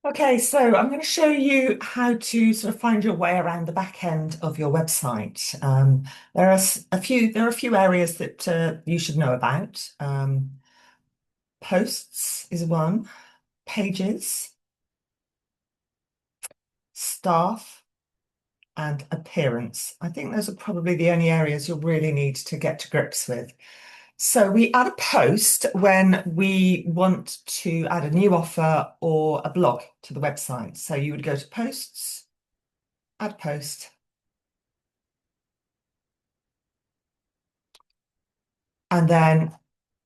Okay, so I'm going to show you how to sort of find your way around the back end of your website. There are a few areas that you should know about. Posts is one, pages, staff, and appearance. I think those are probably the only areas you'll really need to get to grips with. So we add a post when we want to add a new offer or a blog to the website. So you would go to posts, add post. And then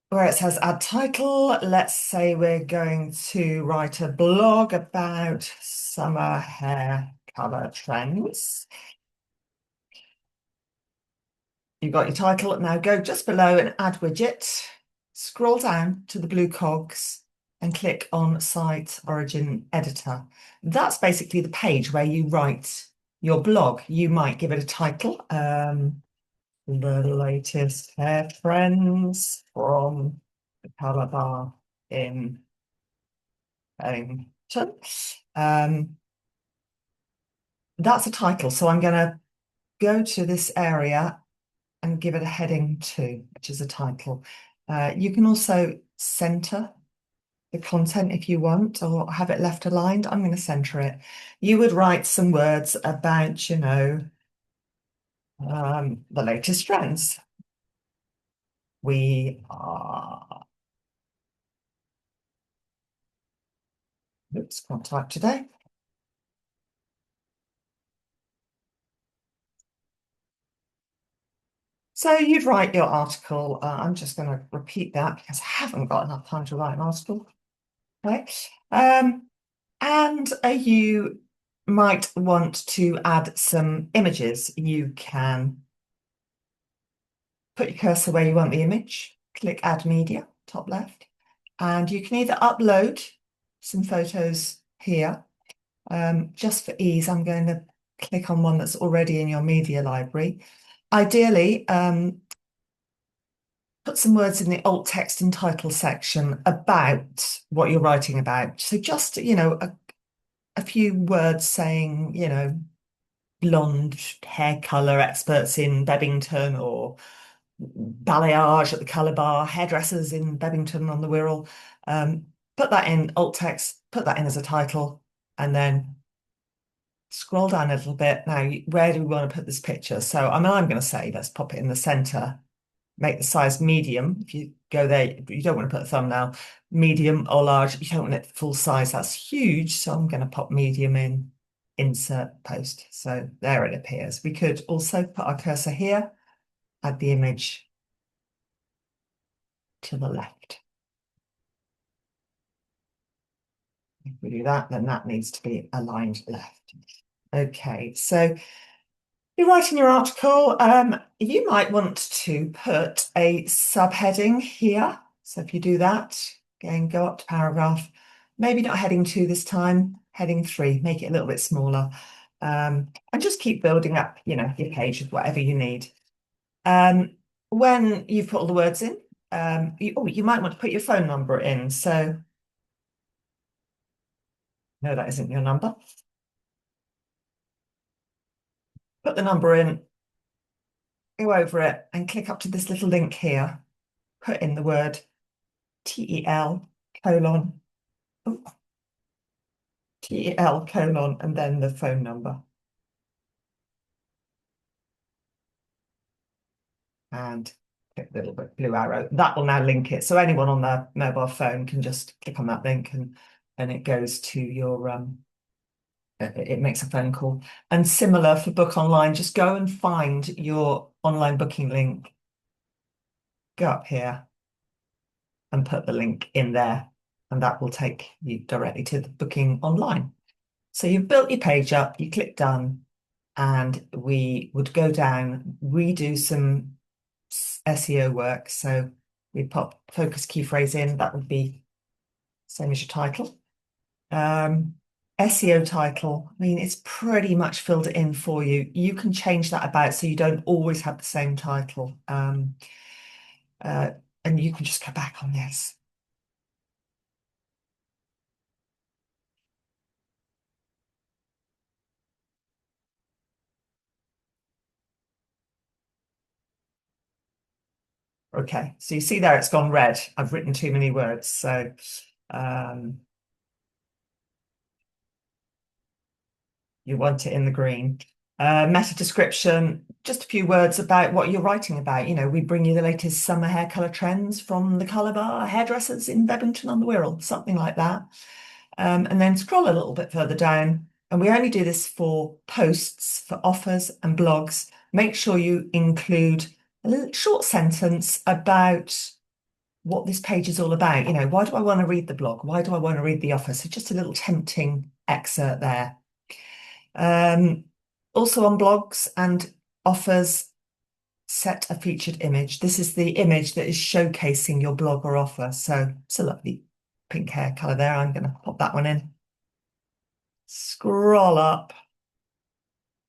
where it says add title, let's say we're going to write a blog about summer hair color trends. You've got your title. Now go just below and add widget. Scroll down to the blue cogs and click on Site Origin Editor. That's basically the page where you write your blog. You might give it a title. The latest hair trends from the color bar in Paddington. Um, that's a title. So I'm going to go to this area and give it a heading too, which is a title. You can also center the content if you want, or have it left aligned. I'm going to center it. You would write some words about, the latest trends. We are, oops, can't type today. So you'd write your article. I'm just going to repeat that because I haven't got enough time to write an article. Okay. And you might want to add some images. You can put your cursor where you want the image, click Add Media, top left, and you can either upload some photos here. Just for ease, I'm going to click on one that's already in your media library. Ideally, put some words in the alt text and title section about what you're writing about. So just, a few words saying, blonde hair color experts in Bebbington or balayage at the colour bar, hairdressers in Bebbington on the Wirral. Put that in alt text, put that in as a title, and then scroll down a little bit. Now, where do we want to put this picture? So, I'm going to say, let's pop it in the center, make the size medium. If you go there, you don't want to put a thumbnail, medium or large. You don't want it full size. That's huge. So I'm going to pop medium in, insert post. So there it appears. We could also put our cursor here, add the image to the left. If we do that, then that needs to be aligned left. Okay, so you're writing your article. You might want to put a subheading here. So if you do that, again, go up to paragraph, maybe not heading 2 this time, heading 3, make it a little bit smaller. And just keep building up, your page with whatever you need. When you've put all the words in, you might want to put your phone number in. So, no, that isn't your number. Put the number in, go over it, and click up to this little link here. Put in the word TEL colon, oh, TEL colon, and then the phone number. And click the little bit blue arrow. That will now link it. So anyone on their mobile phone can just click on that link and it goes to your it makes a phone call. And similar for book online, just go and find your online booking link, go up here and put the link in there, and that will take you directly to the booking online. So you've built your page up, you click done, and we would go down, redo some SEO work. So we pop focus key phrase in, that would be same as your title. SEO title, I mean, it's pretty much filled it in for you. You can change that about so you don't always have the same title. Uh, and you can just go back on this. Okay, so you see there it's gone red. I've written too many words. So um, you want it in the green. Meta description, just a few words about what you're writing about. You know, we bring you the latest summer hair color trends from the Colour Bar hairdressers in Bebington on the Wirral, something like that. And then scroll a little bit further down. And we only do this for posts, for offers and blogs. Make sure you include a little short sentence about what this page is all about. You know, why do I want to read the blog? Why do I want to read the offer? So just a little tempting excerpt there. Um, Also on blogs and offers, set a featured image. This is the image that is showcasing your blog or offer. So it's a lovely pink hair color there. I'm going to pop that one in. Scroll up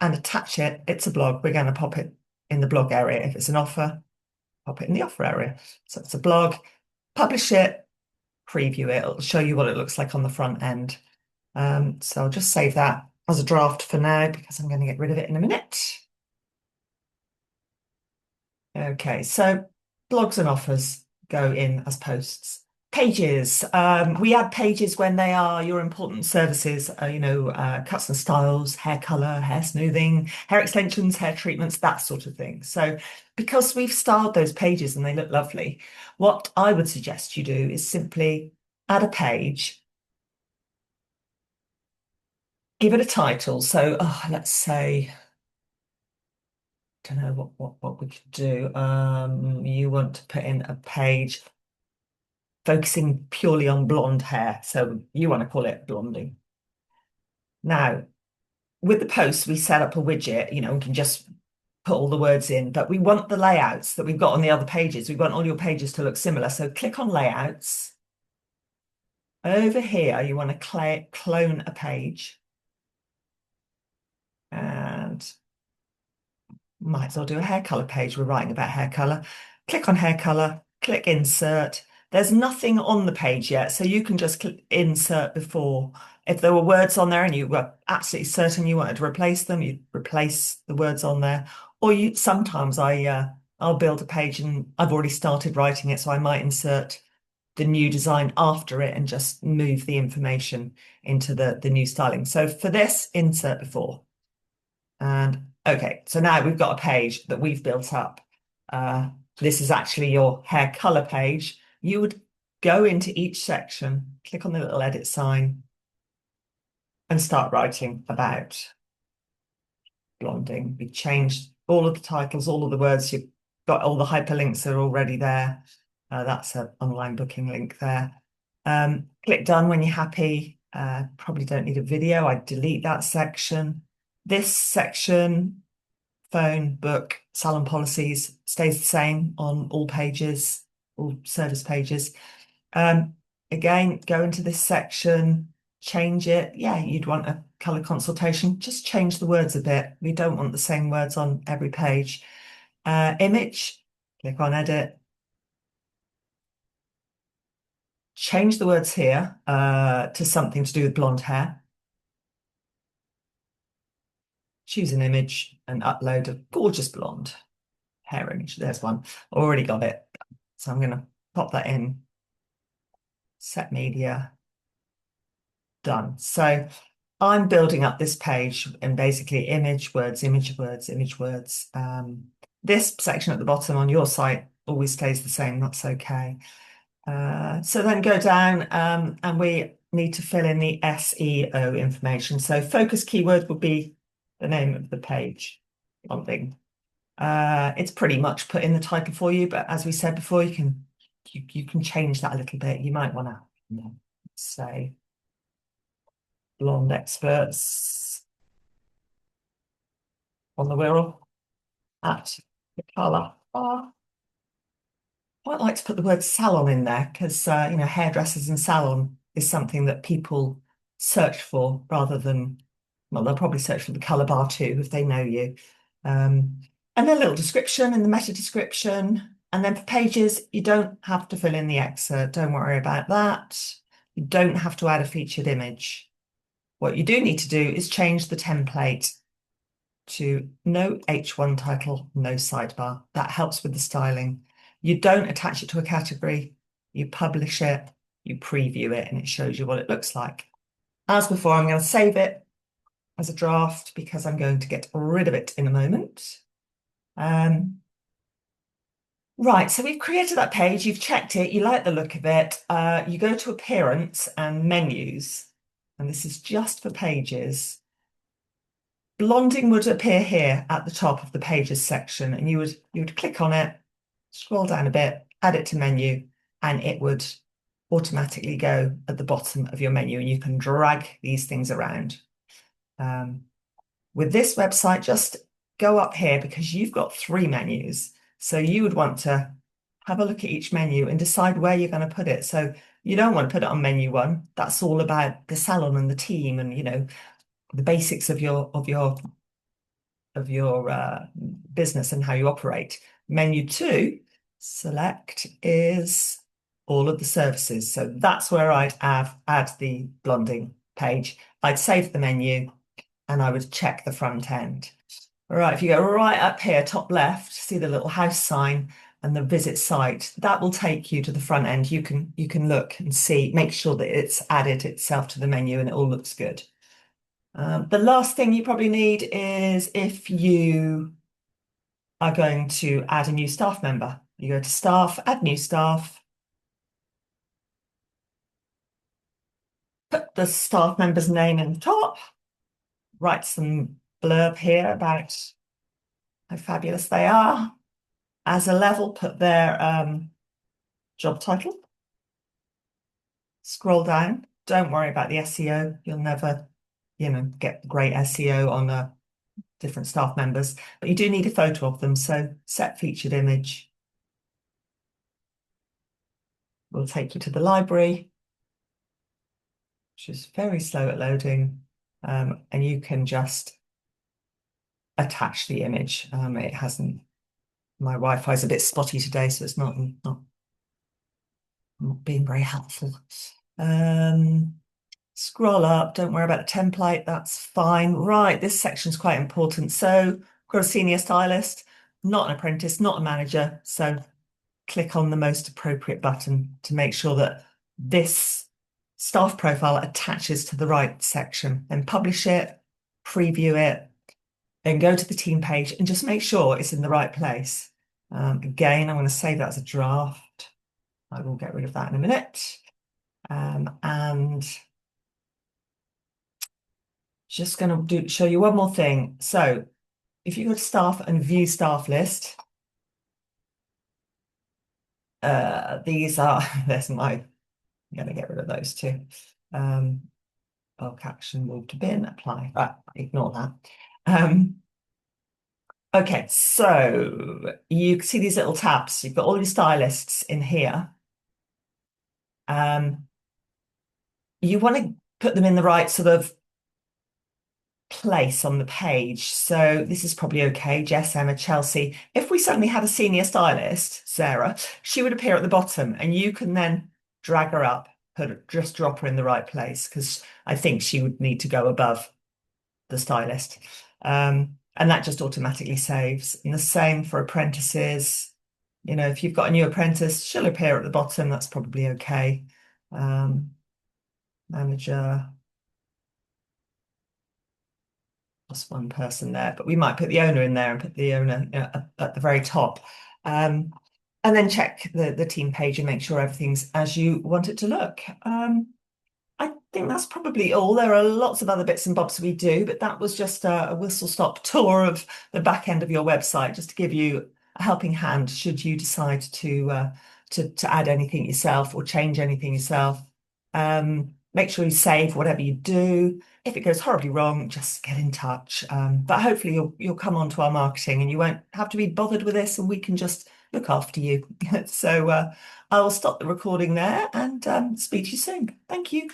and attach it. It's a blog. We're going to pop it in the blog area. If it's an offer, pop it in the offer area. So it's a blog. Publish it, preview it. It'll show you what it looks like on the front end. So I'll just save that as a draft for now because I'm going to get rid of it in a minute. Okay, so blogs and offers go in as posts. Pages. We add pages when they are your important services, cuts and styles, hair color, hair smoothing, hair extensions, hair treatments, that sort of thing. So because we've styled those pages and they look lovely, what I would suggest you do is simply add a page, give it a title. So let's say, don't know what we could do. You want to put in a page focusing purely on blonde hair. So you want to call it blonding. Now, with the posts, we set up a widget, you know, we can just put all the words in, but we want the layouts that we've got on the other pages. We want all your pages to look similar. So click on layouts. Over here, you want to clone a page and might as well do a hair color page. We're writing about hair color. Click on hair color, click insert. There's nothing on the page yet, so you can just click insert before. If there were words on there and you were absolutely certain you wanted to replace them, you'd replace the words on there. Or you sometimes I'll build a page and I've already started writing it, so I might insert the new design after it and just move the information into the new styling. So for this, insert before. And okay, so now we've got a page that we've built up. This is actually your hair color page. You would go into each section, click on the little edit sign, and start writing about blonding. We changed all of the titles, all of the words. You've got all the hyperlinks are already there. That's an online booking link there. Click done when you're happy. Probably don't need a video. I delete that section. This section, phone, book, salon policies, stays the same on all pages, all service pages. Again, go into this section, change it. Yeah, you'd want a color consultation. Just change the words a bit. We don't want the same words on every page. Image, click on edit. Change the words here to something to do with blonde hair. Choose an image and upload a gorgeous blonde hair image. There's one. Already got it. So I'm going to pop that in. Set media. Done. So I'm building up this page and basically image, words, image, words, image, words. This section at the bottom on your site always stays the same. That's okay. So then go down and we need to fill in the SEO information. So focus keyword would be the name of the page, something. It's pretty much put in the title for you, but as we said before, you can change that a little bit. You might want to say blonde experts on the Wirral at the colour. Oh, I quite like to put the word salon in there because hairdressers and salon is something that people search for rather than, well, they'll probably search for the colour bar too if they know you. And then a little description in the meta description. And then for pages, you don't have to fill in the excerpt. Don't worry about that. You don't have to add a featured image. What you do need to do is change the template to no H1 title, no sidebar. That helps with the styling. You don't attach it to a category. You publish it, you preview it, and it shows you what it looks like. As before, I'm going to save it as a draft because I'm going to get rid of it in a moment. Right, so we've created that page, you've checked it, you like the look of it. You go to Appearance and Menus, and this is just for pages. Blonding would appear here at the top of the Pages section, and you would click on it, scroll down a bit, add it to menu, and it would automatically go at the bottom of your menu, and you can drag these things around. With this website, just go up here because you've got three menus. So you would want to have a look at each menu and decide where you're going to put it. So you don't want to put it on menu one. That's all about the salon and the team and, the basics of your business and how you operate. Menu two, select is all of the services. So that's where I'd add the blonding page. I'd save the menu and I would check the front end. All right, if you go right up here, top left, see the little house sign and the visit site, that will take you to the front end. You can look and see, make sure that it's added itself to the menu and it all looks good. The last thing you probably need is if you are going to add a new staff member. You go to staff, add new staff, put the staff member's name in the top, write some blurb here about how fabulous they are. As a level, put their job title. Scroll down. Don't worry about the SEO. You'll never, get great SEO on different staff members, but you do need a photo of them. So set featured image. Will take you to the library, which is very slow at loading. And you can just attach the image. It hasn't, my Wi-Fi is a bit spotty today, so it's not being very helpful. Scroll up, don't worry about the template, that's fine. Right, this section's quite important. So, I've got a senior stylist, not an apprentice, not a manager. So, click on the most appropriate button to make sure that this staff profile attaches to the right section. Then publish it, preview it, then go to the team page and just make sure it's in the right place. Again, I'm going to save that as a draft. I will get rid of that in a minute. And just going to show you one more thing. So if you go to staff and view staff list, these are, I'm going to get rid of those two. Bulk action, move to bin, apply. Right, ignore that. Okay, so you can see these little tabs. You've got all your stylists in here. You want to put them in the right sort of place on the page. So this is probably okay. Jess, Emma, Chelsea. If we suddenly had a senior stylist, Sarah, she would appear at the bottom and you can then drag her up, just drop her in the right place because I think she would need to go above the stylist. And that just automatically saves. And the same for apprentices. If you've got a new apprentice, she'll appear at the bottom. That's probably okay. Manager. Plus one person there, but we might put the owner in there and put the owner at the very top. And then check the team page and make sure everything's as you want it to look. I think that's probably all. There are lots of other bits and bobs we do, but that was just a whistle-stop tour of the back end of your website, just to give you a helping hand should you decide to add anything yourself or change anything yourself. Make sure you save whatever you do. If it goes horribly wrong, just get in touch. But hopefully you'll come on to our marketing and you won't have to be bothered with this and we can just look after you. So I will stop the recording there and speak to you soon. Thank you.